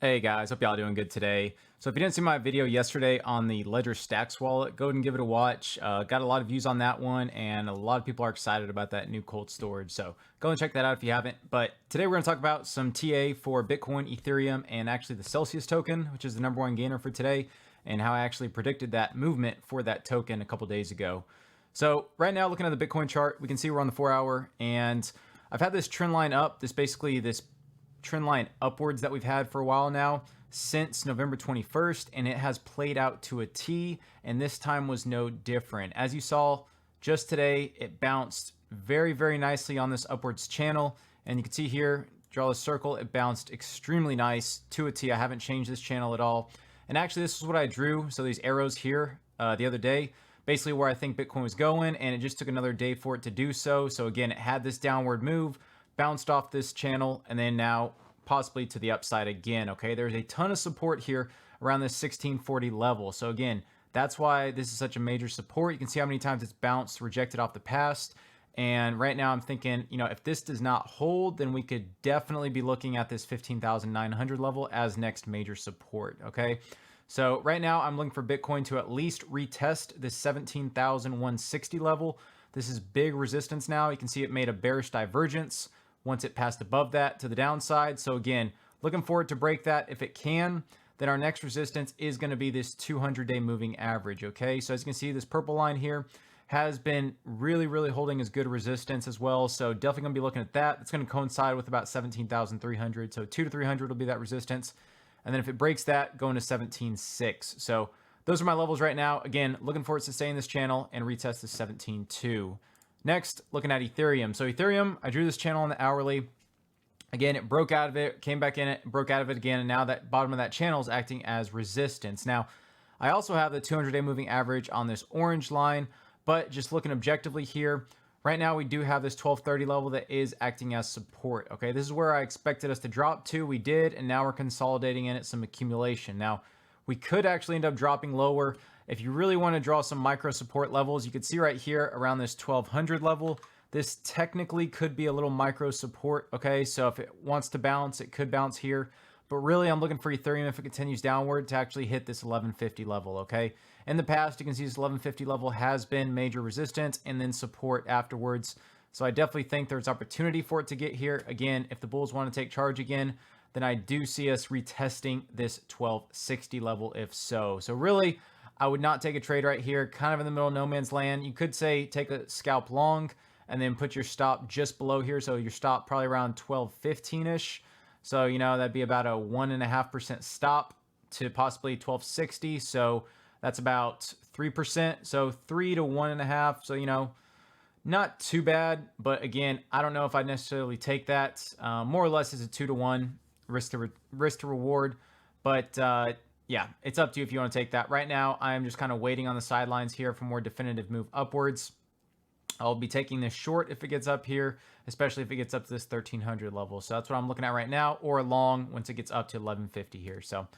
Hey guys, hope y'all doing good today. So if you didn't see my video yesterday on the Ledger Stacks wallet, go ahead and give it a watch. Got a lot of views on that one, and a lot of people are excited about that new cold storage. So go and check that out if you haven't. But today we're going to talk about some TA for Bitcoin, Ethereum, and actually the Celsius token, which is the #1 gainer for today, and how I actually predicted that movement for that token a couple days ago. So right now, looking at the Bitcoin chart, we can see we're on the 4-hour, and I've had this trend line up, this trend line upwards that we've had for a while now since November 21st, and it has played out to a T, and this time was no different. As you saw just today, it bounced very, very nicely on this upwards channel, and you can see here, draw a circle, it bounced extremely nice to a T. I haven't changed this channel at all, and actually this is what I drew, so these arrows here the other day, basically where I think Bitcoin was going, and it just took another day for it to do so. So again, it had this downward move, bounced off this channel, and then now possibly to the upside again. Okay, there's a ton of support here around this 1640 level. So again, that's why this is such a major support. You can see how many times it's bounced, rejected off the past. And right now I'm thinking, if this does not hold, then we could definitely be looking at this 15,900 level as next major support. Okay, so right now I'm looking for Bitcoin to at least retest this 17,160 level. This is big resistance now. You can see it made a bearish divergence once it passed above that to the downside. So again, looking forward to break that. If it can, then our next resistance is going to be this 200-day moving average. Okay, so as you can see, this purple line here has been really holding as good resistance as well. So definitely going to be looking at that. It's going to coincide with about 17,300. So 2 to 300 will be that resistance. And then if it breaks that, going to 17.6. So those are my levels right now. Again, looking forward to staying this channel and retest the 17.2. Next, looking at Ethereum. So Ethereum, I drew this channel on the hourly. Again, it broke out of it, came back in it, broke out of it again, and now that bottom of that channel is acting as resistance. Now, I also have the 200-day moving average on this orange line, but just looking objectively here, right now we do have this 1230 level that is acting as support. Okay, this is where I expected us to drop to. We did, and now we're consolidating in at some accumulation. Now, we could actually end up dropping lower. If you really want to draw some micro support levels, you can see right here around this 1200 level, this technically could be a little micro support. Okay, so if it wants to bounce, it could bounce here. But really, I'm looking for Ethereum, if it continues downward, to actually hit this 1150 level. Okay, in the past, you can see this 1150 level has been major resistance and then support afterwards. So I definitely think there's opportunity for it to get here. Again, if the bulls want to take charge again, then I do see us retesting this 1260 level if so. So really, I would not take a trade right here, kind of in the middle of no man's land. You could say take a scalp long and then put your stop just below here. So your stop probably around 1215-ish. So, that'd be about a 1.5% stop to possibly 1260. So that's about 3%. So 3 to 1.5. So, not too bad. But again, I don't know if I'd necessarily take that. More or less is a 2 to 1 risk to reward. But yeah, it's up to you if you want to take that. Right now, I am just kind of waiting on the sidelines here for more definitive move upwards. I'll be taking this short if it gets up here, especially if it gets up to this 1300 level. So that's what I'm looking at right now, or long once it gets up to 1150 here. So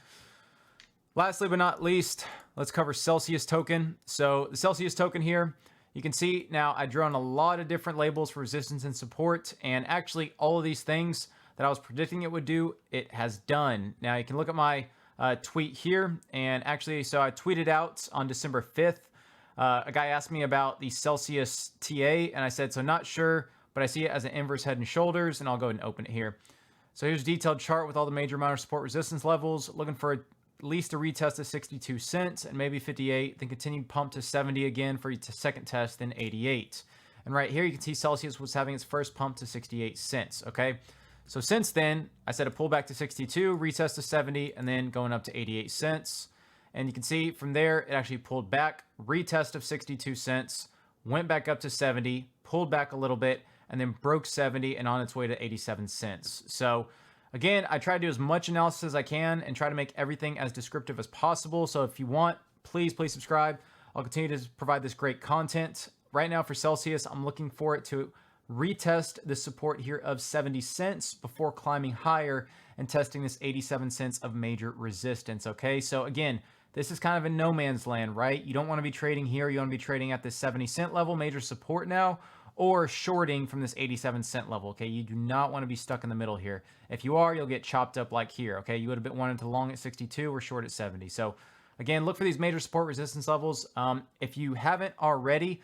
lastly but not least, let's cover Celsius token. So the Celsius token here, you can see now I drew on a lot of different labels for resistance and support, and actually all of these things that I was predicting it would do, it has done. Now you can look at my tweet here, and actually, so I tweeted out on December 5th. A guy asked me about the Celsius TA, and I said, so not sure, but I see it as an inverse head and shoulders, and I'll go ahead and open it here. So here's a detailed chart with all the major minor support resistance levels, looking for at least a retest of 62 cents and maybe 58, then continued pump to 70 again for a second test, then 88. And right here, you can see Celsius was having its first pump to 68 cents, okay? So since then, I said a pullback to 62, retest to 70, and then going up to 88 cents. And you can see from there, it actually pulled back, retest of 62 cents, went back up to 70, pulled back a little bit, and then broke 70 and on its way to 87 cents. So again, I try to do as much analysis as I can and try to make everything as descriptive as possible. So if you want, please subscribe. I'll continue to provide this great content. Right now for Celsius, I'm looking for it to retest the support here of 70 cents before climbing higher and testing this 87 cents of major resistance. Okay, so again, this is kind of in no man's land, right? You don't want to be trading here. You want to be trading at this 70 cent level, major support now, or shorting from this 87 cent level. Okay, you do not want to be stuck in the middle here. If you are, you'll get chopped up like here. Okay, you would have been wanted to long at 62 or short at 70. So again, look for these major support resistance levels. If you haven't already,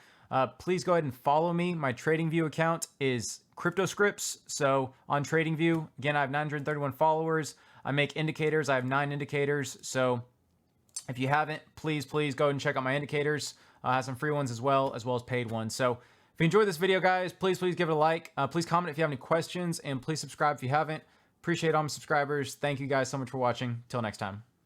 please go ahead and follow me. My TradingView account is CryptoScripts. So on TradingView, again, I have 931 followers. I make indicators. I have 9 indicators. So if you haven't, please go ahead and check out my indicators. I have some free ones as well as paid ones. So if you enjoyed this video, guys, please give it a like. Please comment if you have any questions, and please subscribe if you haven't. Appreciate all my subscribers. Thank you guys so much for watching. Till next time.